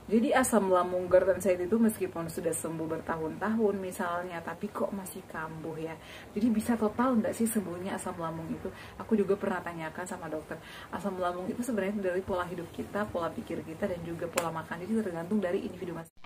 Jadi asam lambung GERD dan SIAD itu meskipun sudah sembuh bertahun-tahun misalnya, tapi kok masih kambuh ya. Jadi bisa total nggak sih sembuhnya asam lambung itu? Aku juga pernah tanyakan sama dokter. Asam lambung itu sebenarnya dari pola hidup kita, pola pikir kita, dan juga pola makan. Jadi tergantung dari individu masing-masing.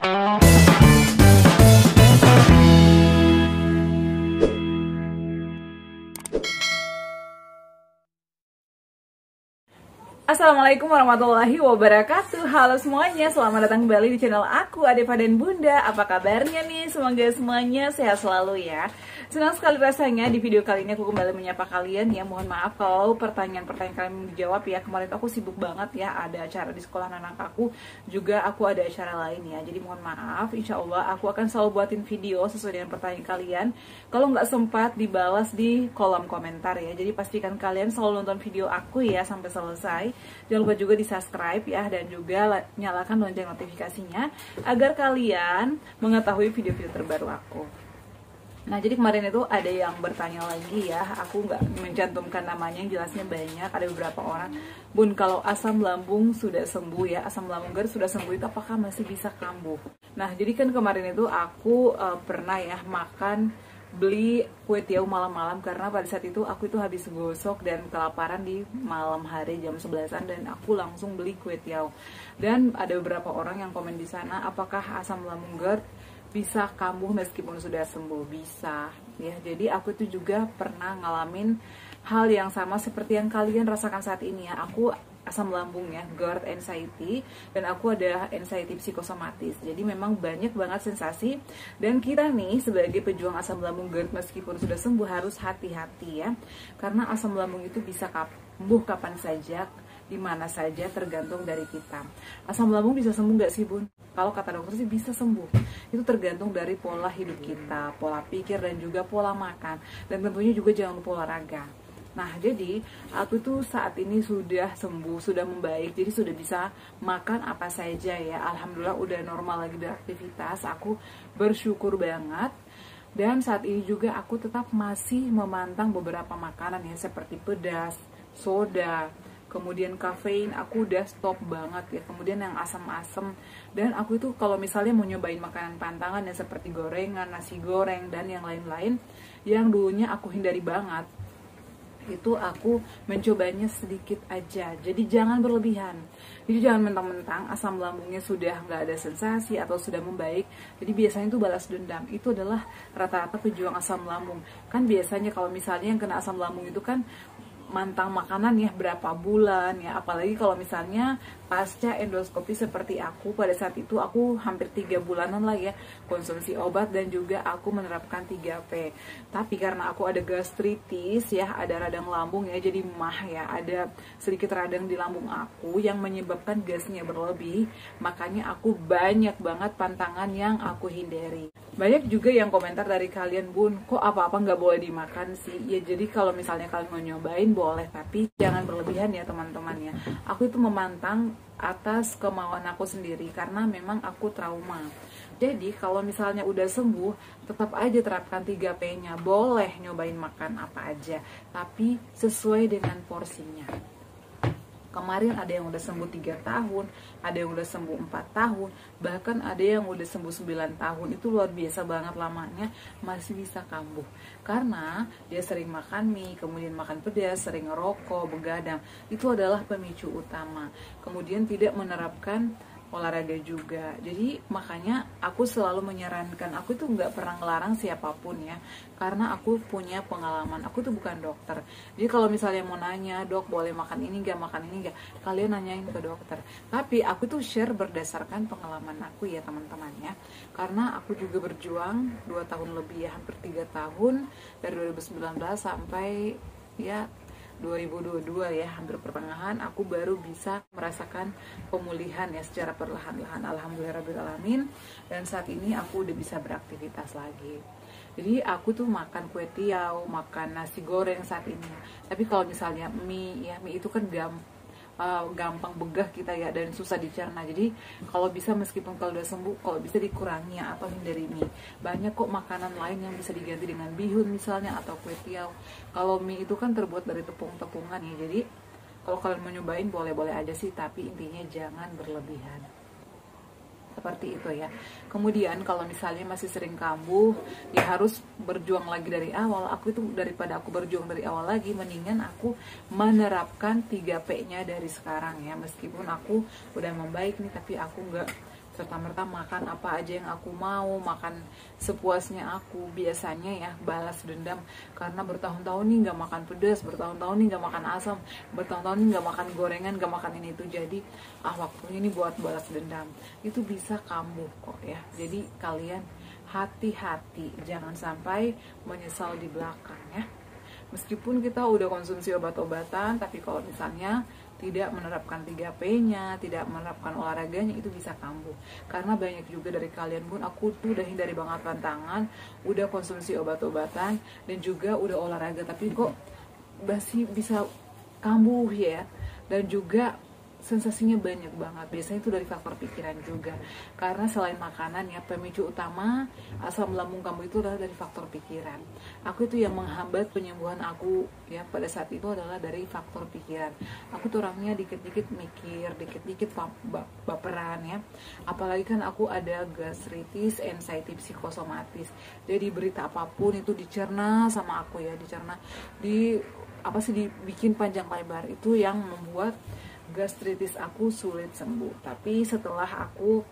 Assalamualaikum warahmatullahi wabarakatuh. Halo semuanya, selamat datang kembali di channel aku, Adeva dan Bunda. Apa kabarnya nih? Semoga semuanya sehat selalu ya. Senang sekali rasanya di video kali ini aku kembali menyapa kalian ya. Mohon maaf kalau pertanyaan-pertanyaan kalian dijawab ya. Kemarin aku sibuk banget ya, ada acara di sekolah anak aku, juga aku ada acara lain ya. Jadi mohon maaf, insya Allah aku akan selalu buatin video sesuai dengan pertanyaan kalian. Kalau nggak sempat dibalas di kolom komentar ya. Jadi pastikan kalian selalu nonton video aku ya sampai selesai. Jangan lupa juga di subscribe ya, dan juga nyalakan lonceng notifikasinya agar kalian mengetahui video-video terbaru aku. Nah, jadi kemarin itu ada yang bertanya lagi ya, aku nggak mencantumkan namanya, yang jelasnya banyak, ada beberapa orang. Bun, kalau asam lambung sudah sembuh ya, asam lambung GERD sudah sembuh itu apakah masih bisa kambuh? Nah, jadi kan kemarin itu aku pernah ya beli kue tiaw malam-malam, karena pada saat itu aku itu habis gosok dan kelaparan di malam hari jam 11-an, dan aku langsung beli kue tiaw. Dan ada beberapa orang yang komen di sana, apakah asam lambung GERD bisa kambuh meskipun sudah sembuh? Bisa ya. Jadi aku itu juga pernah ngalamin hal yang sama seperti yang kalian rasakan saat ini ya. Aku asam lambung ya, GERD, anxiety, dan aku ada anxiety psikosomatis. Jadi memang banyak banget sensasi, dan kita nih sebagai pejuang asam lambung GERD meskipun sudah sembuh harus hati-hati ya, karena asam lambung itu bisa kambuh kapan saja, di mana saja, tergantung dari kita. Asam lambung bisa sembuh nggak sih, Bun? Kalau kata dokter sih bisa sembuh. Itu tergantung dari pola hidup kita, pola pikir, dan juga pola makan, dan tentunya juga jangan lupa olahraga. Nah, jadi aku tuh saat ini sudah sembuh, sudah membaik, jadi sudah bisa makan apa saja ya. Alhamdulillah udah normal lagi beraktivitas, aku bersyukur banget. Dan saat ini juga aku tetap masih memantang beberapa makanan ya, seperti pedas, soda, kemudian kafein aku udah stop banget ya. Kemudian yang asam-asam, dan aku itu kalau misalnya mau nyobain makanan pantangan ya, seperti gorengan, nasi goreng, dan yang lain-lain yang dulunya aku hindari banget, itu aku mencobanya sedikit aja. Jadi jangan berlebihan. Jadi jangan mentang-mentang asam lambungnya sudah nggak ada sensasi atau sudah membaik, jadi biasanya itu balas dendam. Itu adalah rata-rata pejuang asam lambung. Kan biasanya kalau misalnya yang kena asam lambung itu kan mantang makanan ya berapa bulan ya, apalagi kalau misalnya pasca endoskopi seperti aku. Pada saat itu aku hampir 3 bulanan lah ya konsumsi obat, dan juga aku menerapkan 3P. Tapi karena aku ada gastritis ya, ada radang lambung ya, jadi mah ya, ada sedikit radang di lambung aku yang menyebabkan gasnya berlebih, makanya aku banyak banget pantangan yang aku hindari. Banyak juga yang komentar dari kalian, Bun, kok apa-apa nggak boleh dimakan sih? Ya jadi kalau misalnya kalian mau nyobain boleh, tapi jangan berlebihan ya teman-teman ya. Aku itu memantang atas kemauan aku sendiri, karena memang aku trauma. Jadi kalau misalnya udah sembuh, tetap aja terapkan 3P-nya. Boleh nyobain makan apa aja, tapi sesuai dengan porsinya. Kemarin ada yang udah sembuh 3 tahun, ada yang udah sembuh 4 tahun, bahkan ada yang udah sembuh 9 tahun. Itu luar biasa banget lamanya, masih bisa kambuh. Karena dia sering makan mie, kemudian makan pedas, sering ngerokok, begadang. Itu adalah pemicu utama. Kemudian tidak menerapkan olahraga juga. Jadi makanya aku selalu menyarankan, aku tuh nggak pernah ngelarang siapapun ya, karena aku punya pengalaman. Aku tuh bukan dokter, jadi kalau misalnya mau nanya, dok boleh makan ini nggak, makan ini nggak, kalian nanyain ke dokter. Tapi aku tuh share berdasarkan pengalaman aku ya teman-teman ya, karena aku juga berjuang 2 tahun lebih ya, hampir 3 tahun, dari 2019 sampai ya 2022 ya, hampir pertengahan aku baru bisa merasakan pemulihan ya secara perlahan-lahan. Alhamdulillahirrahmanirrahim. Dan saat ini aku udah bisa beraktivitas lagi. Jadi aku tuh makan kue tiaw, makan nasi goreng saat ini. Tapi kalau misalnya mie ya, mie itu kan gampang begah kita ya, dan susah dicerna. Jadi kalau bisa, meskipun kalau udah sembuh, kalau bisa dikurangi ya, atau hindari mie. Banyak kok makanan lain yang bisa diganti dengan bihun misalnya, atau kue tiaw. Kalau mie itu kan terbuat dari tepung-tepungan ya, jadi kalau kalian mau nyobain boleh-boleh aja sih, tapi intinya jangan berlebihan. seperti itu ya. Kemudian kalau misalnya masih sering kambuh, ya harus berjuang lagi dari awal. Aku itu daripada aku berjuang dari awal lagi, mendingan aku menerapkan 3P-nya dari sekarang ya. Meskipun aku udah membaik nih, tapi aku nggak serta-merta makan apa aja yang aku mau, makan sepuasnya aku. Biasanya ya balas dendam karena bertahun-tahun nih nggak makan pedas, bertahun-tahun nih nggak makan asam, bertahun-tahun nih nggak makan gorengan, nggak makan ini itu. Jadi waktunya ini buat balas dendam. Itu bisa kambuh kok ya. Jadi kalian hati-hati, jangan sampai menyesal di belakang ya. Meskipun kita udah konsumsi obat-obatan, tapi kalau misalnya tidak menerapkan 3P-nya, tidak menerapkan olahraganya, itu bisa kambuh. Karena banyak juga dari kalian pun, aku tuh udah hindari banget tantangan, udah konsumsi obat-obatan, dan juga udah olahraga, tapi kok masih bisa kambuh ya. Dan juga sensasinya banyak banget. Biasanya itu dari faktor pikiran juga. Karena selain makanan ya, pemicu utama asam lambung kamu itu adalah dari faktor pikiran. Aku itu yang menghambat penyembuhan aku ya pada saat itu adalah dari faktor pikiran. Aku tuh orangnya dikit-dikit mikir, dikit-dikit baperan ya. Apalagi kan aku ada gastritis, anxiety psikosomatis. Jadi berita apapun itu dicerna sama aku ya, dicerna dibikin panjang lebar. Itu yang membuat gastritis aku sulit sembuh. Tapi setelah aku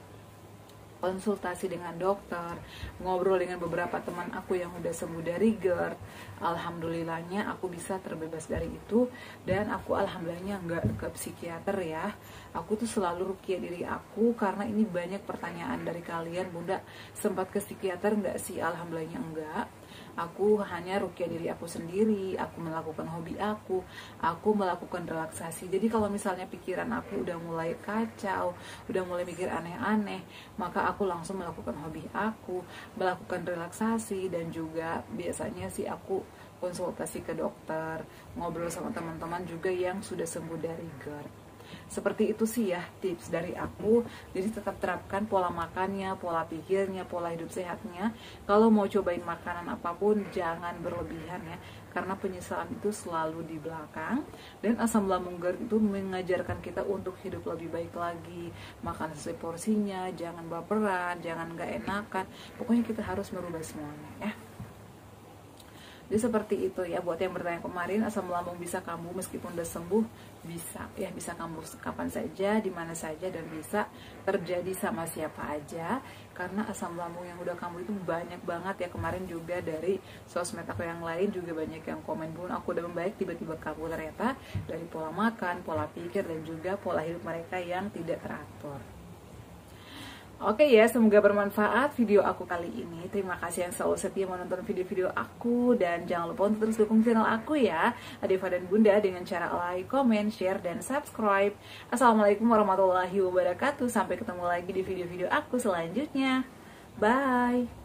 konsultasi dengan dokter, ngobrol dengan beberapa teman aku yang udah sembuh dari GERD, alhamdulillahnya aku bisa terbebas dari itu. Dan aku alhamdulillahnya nggak ke psikiater ya. Aku tuh selalu rukyah diri aku karena ini banyak pertanyaan dari kalian, Bunda sempat ke psikiater nggak sih? Alhamdulillahnya enggak. Aku hanya rukyah diri aku sendiri, aku melakukan hobi aku melakukan relaksasi. Jadi kalau misalnya pikiran aku udah mulai kacau, udah mulai mikir aneh-aneh, maka aku langsung melakukan hobi aku, melakukan relaksasi. Dan juga biasanya sih aku konsultasi ke dokter, ngobrol sama teman-teman juga yang sudah sembuh dari GERD. Seperti itu sih ya tips dari aku. Jadi tetap terapkan pola makannya, pola pikirnya, pola hidup sehatnya. Kalau mau cobain makanan apapun jangan berlebihan ya, karena penyesalan itu selalu di belakang. Dan asam lambung GERD itu mengajarkan kita untuk hidup lebih baik lagi. Makan sesuai porsinya, jangan baperan, jangan gak enakan. Pokoknya kita harus merubah semuanya ya. Jadi seperti itu ya. Buat yang bertanya kemarin, asam lambung bisa kambuh meskipun udah sembuh? Bisa ya, bisa kambuh kapan saja, di mana saja, dan bisa terjadi sama siapa aja. Karena asam lambung yang udah kambuh itu banyak banget ya. Kemarin juga dari sosmed aku yang lain juga banyak yang komen, Bun aku udah membaik, tiba-tiba kambuh. Ternyata dari pola makan, pola pikir, dan juga pola hidup mereka yang tidak teratur. Oke ya, semoga bermanfaat video aku kali ini. Terima kasih yang selalu setia menonton video-video aku. Dan jangan lupa untuk terus dukung channel aku ya, Adeva dan Bunda, dengan cara like, comment, share, dan subscribe. Assalamualaikum warahmatullahi wabarakatuh. Sampai ketemu lagi di video-video aku selanjutnya. Bye.